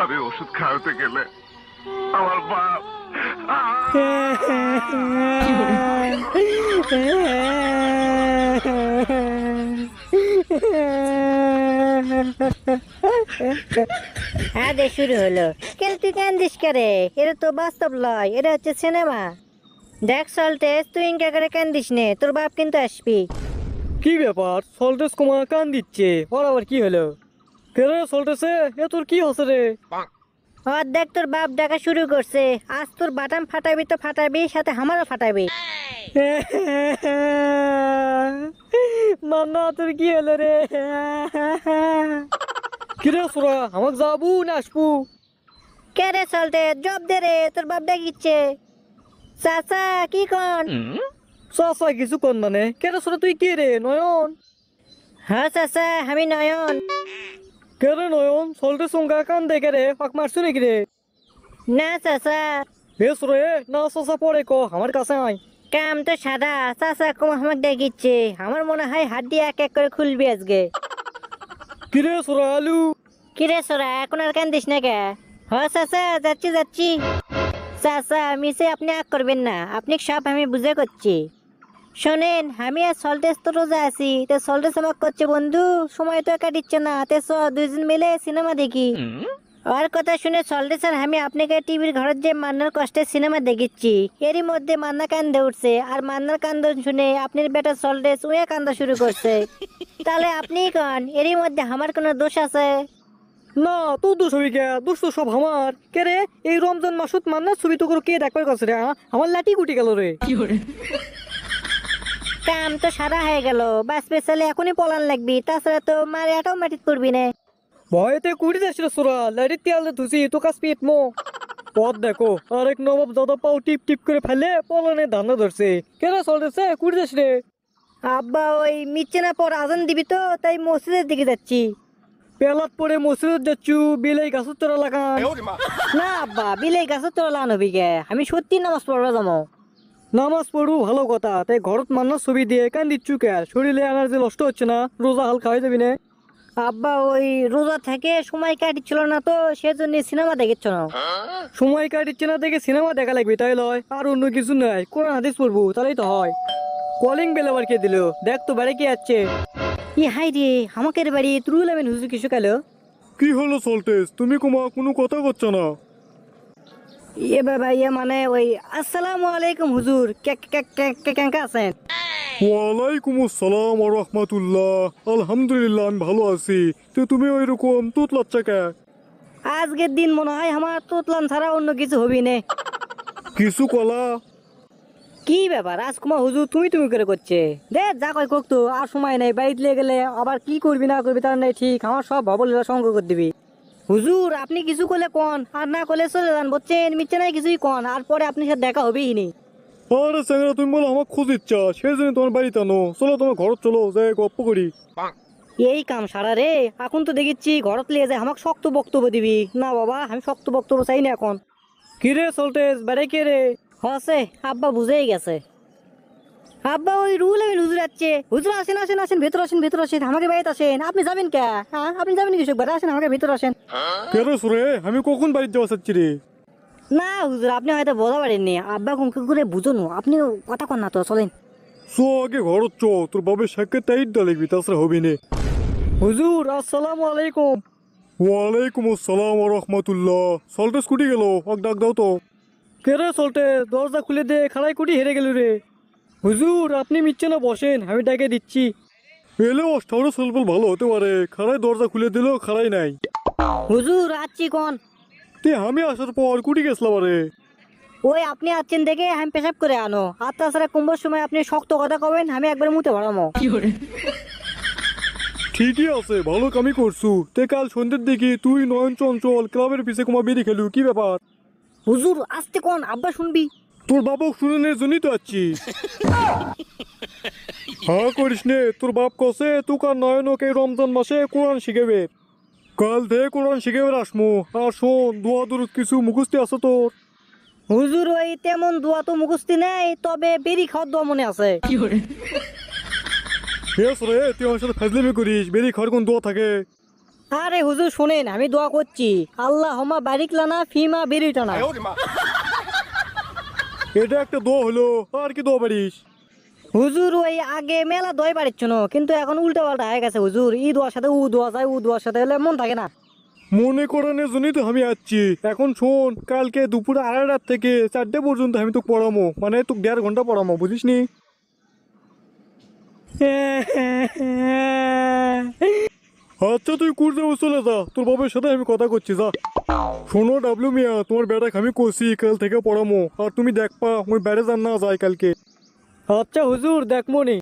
আমি ওষুধ খাওয়াতে গেলে আমার বাপ হ্যাঁ দে শুরু হলো। কেন তুই কান্দিস করে? এটা তো বাস্তব লয়, এটা হচ্ছে সিনেমা। দেখ সল্টেস, তুই ইনকা করে কান্দিস নে, তোর বাপ কিন্তু আসবি। কি ব্যাপার? সল্টেস কুমার কান দিচ্ছে, ওর আবার কি হলো? কেরে সল্টেসে, এ তোর কি হচ্ছে রে? আর দেখ তোর বাপ ডাকা শুরু করছে। আজ তোর বাটাম ফাটাবি তো ফাটাবি, সাথে আমারও ফাটাবি। মান্না তোর কি হলো রে? কিরে সোরা, আমাকে যাবো না আসবো? কে রে সল্টেস, জব দে রে, তোর বাপ ডাকিচ্ছে। চাচা কি কন? চাচা কিছু কোন মানে? কেরে সোরা তুই কে রে? নয়ন? হ্যাঁ চাচা, আমি নয়ন। কেরে নয়ন? সল্টেস সঙ্গা কান দেখে রে, ফাঁক মারছো নাকি রে? না চাচা, বেশ রে, না চাচা পরে ক, আমার কাছে আয়। কাম তো সাদা, চাচা কম আমাকে ডাকিচ্ছে। আমার মনে হয় হাড্ডি এক এক করে খুলবি আজকে। কিরে সোরা আলু? কিরে সোরা, এখন আর কান্দিস না কে? হ্যাঁ চাচা, যাচ্ছি যাচ্ছি। চাচা মিসে আপনি আগ করবেন না, আপনি সব আমি বুঝে করছি। শোনেন, আমি আর সল্টেস তো রোজা আছি, তো সল্টেস আমাকে করছে বন্ধু সময় তো কাটিচ্ছে না, তে চ দুইজন মিলে সিনেমা দেখি। আর কথা শুনে সল্টেস আর আমি আপনাকে টিভির ঘরের যে মান্নার কষ্টে সিনেমা দেখিচ্ছি। এরই মধ্যে মান্না কান্দে উঠছে, আর মান্নার কান্দন শুনে আপনার বেটা সল্টেস উয়ে কান্দা শুরু করছে। তাহলে আপনি কন, এরই মধ্যে আমার কোনো দোষ আছে? না, তোর দোষ হবি কে? দোষ তো সব আমার। কে রে, এই রমজান মাসুত মান্না ছবি তো করে কে দেখবার কাছে রে? আমার লাঠি গুটি গেল রে। কাম তো সারা হয়ে গেল, বাস পেছালে এখনই পলান লাগবি, তাছাড়া তো মারে অটোমেটিক করবি না। ভয়েতে কুড়ি যাচ্ছিল সোরা, লাইটের তেল ধুসি তো কাজ পেট মো। পথ দেখো, আরেক নবাব দাদা পাও টিপ টিপ করে ফেলে পলনে ধান্দা ধরছে। কেন চলতেছে কুড়ি যাস রে? আব্বা ওই মিচ্ছে না পর আজান দিবি তো, তাই মসজিদের দিকে যাচ্ছি। পেলাত পরে মসজিদ যাচ্ছু, বিলাই গাছের তোরা লাগান। না আব্বা, বিলে গাছের তোরা লান হবি গে, আমি সত্যি নামাজ পড়বা যাবো। নামাজ পড়ু ভালো কথা, তাই ঘরত মান্নার ছবি দিয়ে কান দিচ্ছু কে? শরীরে এনার্জি নষ্ট হচ্ছে না? রোজা হালকা হয়ে যাবি না? আব্বা ওই রোজা থেকে সময় কাটিছিল না তো, সেজন্য সিনেমা দেখেছ না। সময় কাটিচ্ছে না দেখে সিনেমা দেখা লাগবে তাই লয়? আর অন্য কিছু নাই, কোরআন হাদিস পড়বো তাহলেই তো হয়। কলিং বেল আবার কে দিল? দেখ তো বাড়ি কে যাচ্ছে। ই হাই রে, আমাকে বাড়ি তুরুল আমিন হুজুর কিছু কালো। কি হলো সল্টেস, তুমি কোনো কথা করছো না? ইয়ে বাবা, ইয়ে মানে ওই আসসালামু আলাইকুম হুজুর, কেঙ্কা আছেন? ওয়ালাইকুম আসসালাম ওয়া রাহমাতুল্লাহ। আলহামদুলিল্লাহ আমি ভালো আছি। তো তুমি ওই রকম তুতলাচ্ছা কে? আজকের দিন মনে হয় আমার তোতলাম ছাড়া অন্য কিছু হবি না। কিছু কলা? কি ব্যাপার রাজকুমার হুজুর, তুমি তুমি করে করছে? দে যা কয় কোক তো, আর সময় নেই, বাড়িতে লিয়ে গেলে আবার কি করবি না করবি তার নাই ঠিক, আমার সব ভবলীলা সঙ্গ করে দিবি। হুজুর আপনি কিছু করলে কন, আর না করলে চলে যান, বুঝছেন? মিথ্যে নাই কিছুই কন, আর পরে আপনার সাথে দেখা হবেই নি। আরে স্যাংরা, তুমি বলো আমার খোঁজ ইচ্ছা, সেই জন্য তোমার বাড়িতে আনো। চলো তোমার ঘর চলো, যাই গপ্প করি। এই কাম সারা রে, এখন তো দেখিচ্ছি ঘরত লিয়ে যায় আমাকে শক্ত বক্তব্য দিবি। না বাবা, আমি শক্ত বক্তব্য চাই না এখন। কিরে চলতেস, বাড়ি কে রে? হসে, আব্বা বুঝেই গেছে। আব্বা ওই রুল আমি হুজুর যাচ্ছে। হুজুর আসেন আসেন আসেন, ভেতর আসেন ভেতর আসেন, আমাকে বাড়িতে আসেন। আপনি যাবেন কে? হ্যাঁ আপনি যাবেন কিছু একবার, আসেন আমাকে ভেতর আসেন। কেরে সুরে, আমি কখন বাড়িতে যাওয়া চাচ্ছি রে? না হুজুর, আপনি হয়তো বোঝা পারেননি, আব্বা কুমকে করে বুঝুন, আপনি কথা কন না তো, চলেন। চো আগে ঘর চো, তোর বাবার সাক্ষাৎ টাইট দা লিখবি, তাছাড়া হবি না। হুজুর আসসালামু আলাইকুম। ওয়ালাইকুম আসসালাম ওয়া রাহমাতুল্লাহ। সল্টেস কুটি গেল, ওকে ডাক দাও তো। কেরে চলতেস, দরজা খুলে দে, খাড়াই কুটি হেরে গেল রে। হুজুর আপনি মিচ্ছে না বসেন, আমি ডাকে দিচ্ছি। এলে অষ্টারও সলবল ভালো হতে পারে, খাড়াই দরজা খুলে দিল, খাড়াই নাই। হুজুর আচ্ছি কন। তে আমি আসার পর কুটি গেছিলাম আরে। ওই আপনি আছেন দেখে আমি পেশাব করে আনো, আর তাছাড়া কুম্ভর সময় আপনি শক্ত কথা কবেন, আমি একবার মুতে ভরামো। ঠিকই আছে, ভালো কামই করছু। তে কাল সন্ধ্যের দিকে তুই নয়ন চঞ্চল ক্লাবের পিছে কুমা বেরি খেলু, কি ব্যাপার? হুজুর আসতে কন, আব্বা শুনবি। তোর বাবা শুনে জন্যই তো আছি। হ্যাঁ করিস নে, তোর বাপ কসে তুকার নয়নকে রমজান মাসে কোরআন শিখেবে। কাল থেকে কোরআন শিখেবে আসমু। আর শোন, দোয়া দুরুদ কিছু মুখস্থি আছে তোর? হুজুর ওই তেমন দোয়া তো মুখস্থি নেই, তবে বেরি খাওয়ার দোয়া মনে আছে। বেশ রে, তুই আমার সাথে ফাজলামি করিস, বেরি খাওয়ার কোন দোয়া থাকে? আরে হুজুর শোনেন, আমি দোয়া করছি, আল্লাহ হমা বারিক লানা ফিমা বেরিটানা। এটা একটা দোয়া হলো, আর কি দোয়া পারিস? হুজুর ওই আগে মেলা দোয়া পারিচ্ছ না, কিন্তু এখন উল্টা পাল্টা হয়ে গেছে হুজুর। ই দোয়ার সাথে উ দোয়া যায়, উ দোয়ার সাথে হলে মন থাকে না। মনে করানোর জন্যই তো আমি আসছি। এখন শোন, কালকে দুপুরে 2:30 থেকে 4টে পর্যন্ত আমি তোকে পড়ামো, মানে তোকে 1.5 ঘন্টা পড়ামো, বুঝিস নি? আচ্ছা তুই কুড়তে চলে যা, তোর বাবার সাথে আমি কথা করছি, যা। শোনো ডাবলু মিয়া, তোমার বেটাকে আমি কষি কাল থেকে পড়ামো, আর তুমি দেখবা ওই বেড়ে যান না যায় কালকে। আচ্ছা হুজুর দেখমনি।